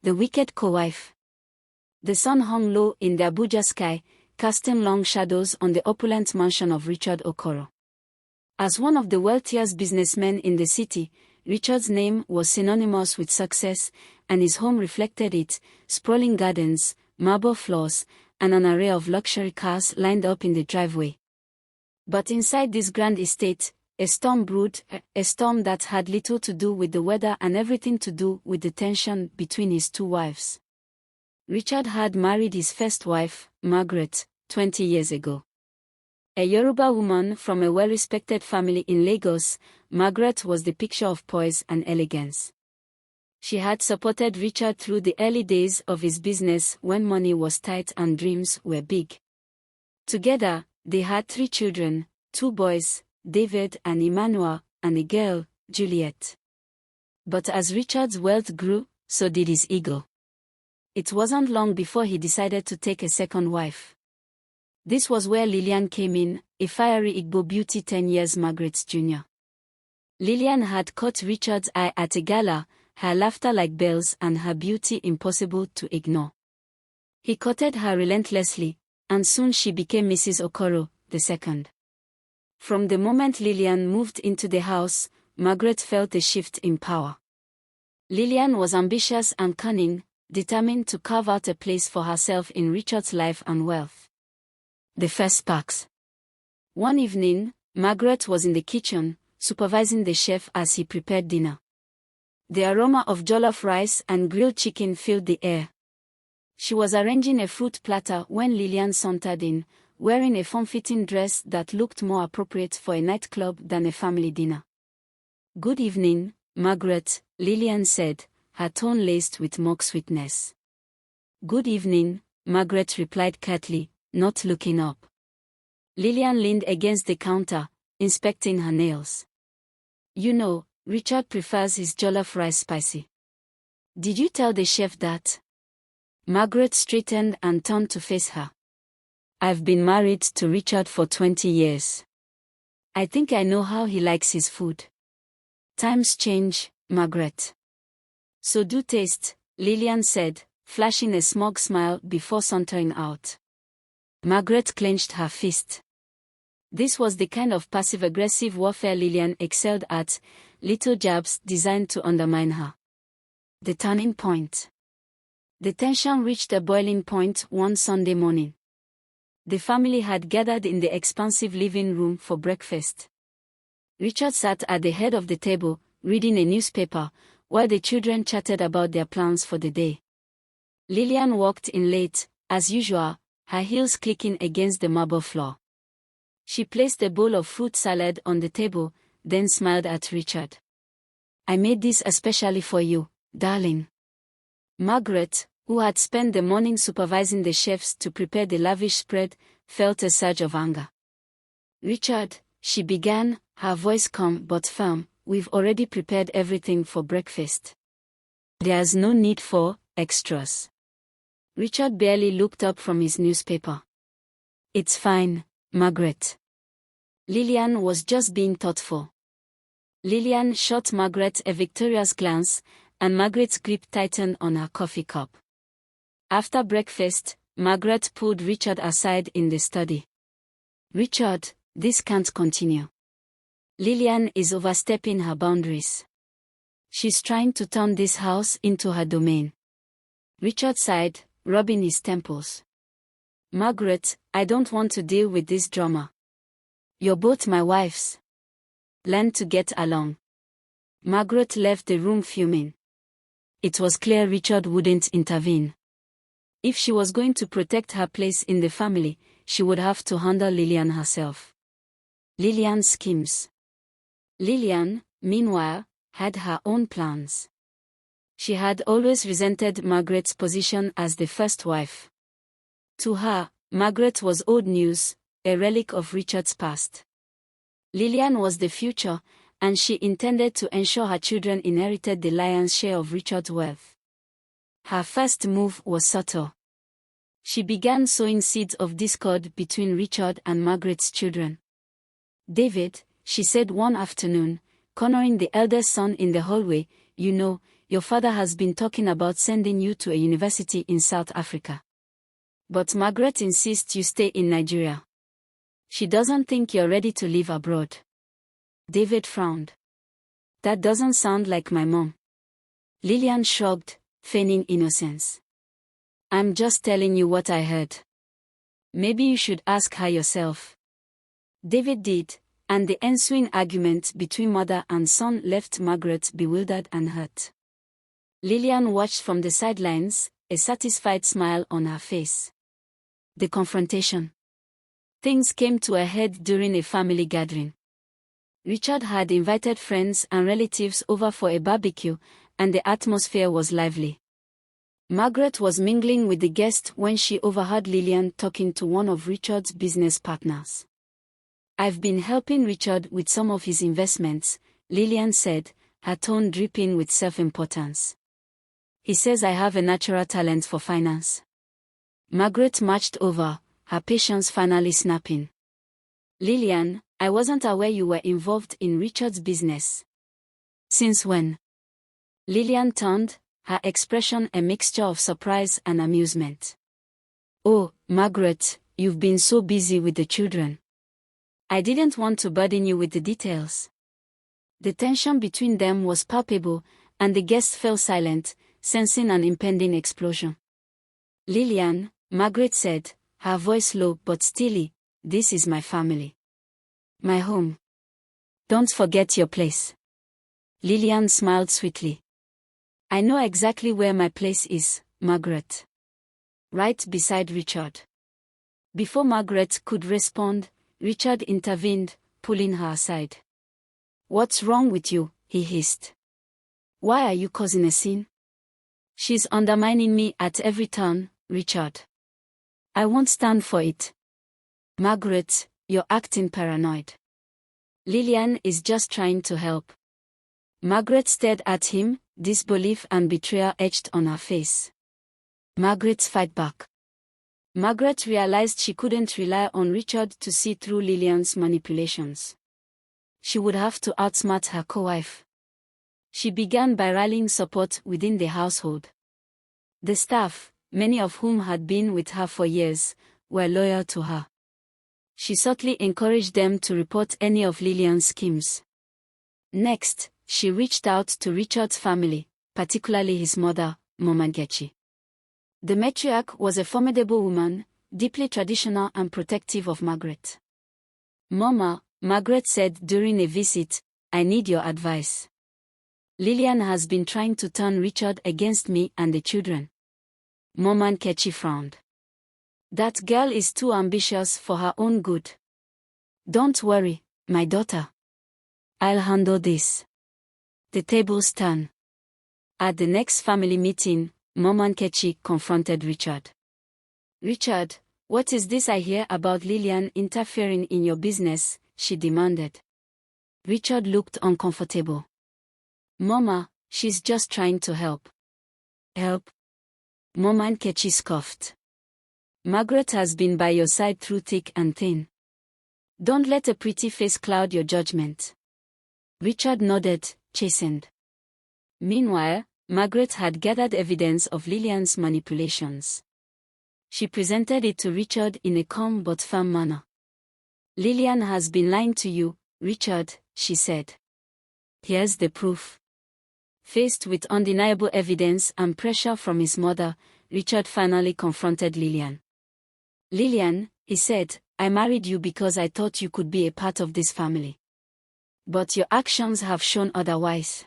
The Wicked Co-Wife. The sun hung low in the Abuja sky, casting long shadows on the opulent mansion of Richard Okoro. As one of the wealthiest businessmen in the city, Richard's name was synonymous with success, and his home reflected it: sprawling gardens, marble floors, and an array of luxury cars lined up in the driveway. But inside this grand estate, a storm brewed, a storm that had little to do with the weather and everything to do with the tension between his two wives. Richard had married his first wife, Margaret, 20 years ago. A Yoruba woman from a well-respected family in Lagos, Margaret was the picture of poise and elegance. She had supported Richard through the early days of his business when money was tight and dreams were big. Together, they had 3 children, 2 boys, David and Emmanuel, and a girl, Juliet. But as Richard's wealth grew, so did his ego. It wasn't long before he decided to take a second wife. This was where Lilian came in, a fiery Igbo beauty 10 years Margaret's junior. Lilian had caught Richard's eye at a gala, her laughter like bells and her beauty impossible to ignore. He courted her relentlessly, and soon she became Mrs. Okoro, II. From the moment Lilian moved into the house, Margaret felt a shift in power. Lilian was ambitious and cunning, determined to carve out a place for herself in Richard's life and wealth. The first sparks. One evening, Margaret was in the kitchen, supervising the chef as he prepared dinner. The aroma of jollof rice and grilled chicken filled the air. She was arranging a fruit platter when Lilian sauntered in, wearing a form-fitting dress that looked more appropriate for a nightclub than a family dinner. "Good evening, Margaret," Lilian said, her tone laced with mock sweetness. "Good evening," Margaret replied curtly, not looking up. Lilian leaned against the counter, inspecting her nails. "You know, Richard prefers his jollof rice spicy. Did you tell the chef that?" Margaret straightened and turned to face her. "I've been married to Richard for 20 years. I think I know how he likes his food." "Times change, Margaret. So do taste," Lilian said, flashing a smug smile before sauntering out. Margaret clenched her fist. This was the kind of passive-aggressive warfare Lilian excelled at, little jabs designed to undermine her. The turning point. The tension reached a boiling point one Sunday morning. The family had gathered in the expansive living room for breakfast. Richard sat at the head of the table, reading a newspaper, while the children chatted about their plans for the day. Lilian walked in late, as usual, her heels clicking against the marble floor. She placed a bowl of fruit salad on the table, then smiled at Richard. "I made this especially for you, darling." Margaret, who had spent the morning supervising the chefs to prepare the lavish spread, felt a surge of anger. "Richard," she began, her voice calm but firm, "we've already prepared everything for breakfast. There's no need for extras." Richard barely looked up from his newspaper. "It's fine, Margaret." Lilian was just being thoughtful. Lilian shot Margaret a victorious glance, and Margaret's grip tightened on her coffee cup. After breakfast, Margaret pulled Richard aside in the study. "Richard, this can't continue. Lilian is overstepping her boundaries. She's trying to turn this house into her domain." Richard sighed, rubbing his temples. "Margaret, I don't want to deal with this drama. You're both my wives. Learn to get along." Margaret left the room fuming. It was clear Richard wouldn't intervene. If she was going to protect her place in the family, she would have to handle Lilian herself. Lilian's schemes. Lilian, meanwhile, had her own plans. She had always resented Margaret's position as the first wife. To her, Margaret was old news, a relic of Richard's past. Lilian was the future, and she intended to ensure her children inherited the lion's share of Richard's wealth. Her first move was subtle. She began sowing seeds of discord between Richard and Margaret's children. "David," she said one afternoon, cornering the eldest son in the hallway, "you know, your father has been talking about sending you to a university in South Africa. But Margaret insists you stay in Nigeria. She doesn't think you're ready to live abroad. David frowned. That doesn't sound like my mom. Lilian shrugged, feigning innocence. I'm just telling you what I heard. Maybe you should ask her yourself. David did, and the ensuing argument between mother and son left Margaret bewildered and hurt. Lilian watched from the sidelines, a satisfied smile on her face. The confrontation. Things came to a head during a family gathering. Richard had invited friends and relatives over for a barbecue, and the atmosphere was lively. Margaret was mingling with the guests when she overheard Lilian talking to one of Richard's business partners. I've been helping Richard with some of his investments, Lilian said, her tone dripping with self-importance. He says I have a natural talent for finance. Margaret marched over, her patience finally snapping. Lilian, I wasn't aware you were involved in Richard's business. Since when? Lilian turned, her expression a mixture of surprise and amusement. Oh, Margaret, you've been so busy with the children. I didn't want to burden you with the details. The tension between them was palpable, and the guests fell silent, sensing an impending explosion. Lilian, Margaret said, her voice low but steely, this is my family. My home. Don't forget your place. Lilian smiled sweetly. I know exactly where my place is, Margaret. Right beside Richard. Before Margaret could respond, Richard intervened, pulling her aside. What's wrong with you? He hissed. Why are you causing a scene? She's undermining me at every turn, Richard. I won't stand for it. Margaret, you're acting paranoid. Lilian is just trying to help. Margaret stared at him, disbelief and betrayal etched on her face. Margaret's fight back. Margaret realized she couldn't rely on Richard to see through Lilian's manipulations. She would have to outsmart her co-wife. She began by rallying support within the household. The staff, many of whom had been with her for years, were loyal to her. She subtly encouraged them to report any of Lilian's schemes. Next, she reached out to Richard's family, particularly his mother, Margaret. The matriarch was a formidable woman, deeply traditional and protective of Margaret. Mama, Margaret said during a visit, I need your advice. Lilian has been trying to turn Richard against me and the children. Margaret frowned. That girl is too ambitious for her own good. Don't worry, my daughter. I'll handle this. The tables turn. At the next family meeting, Margaret confronted Richard. Richard, what is this I hear about Lilian interfering in your business? She demanded. Richard looked uncomfortable. Mama, she's just trying to help. Help? Margaret scoffed. Margaret has been by your side through thick and thin. Don't let a pretty face cloud your judgment. Richard nodded, chastened. Meanwhile, Margaret had gathered evidence of Lilian's manipulations. She presented it to Richard in a calm but firm manner. Lilian has been lying to you, Richard, she said. Here's the proof. Faced with undeniable evidence and pressure from his mother, Richard finally confronted Lilian. Lilian, he said, I married you because I thought you could be a part of this family. But your actions have shown otherwise.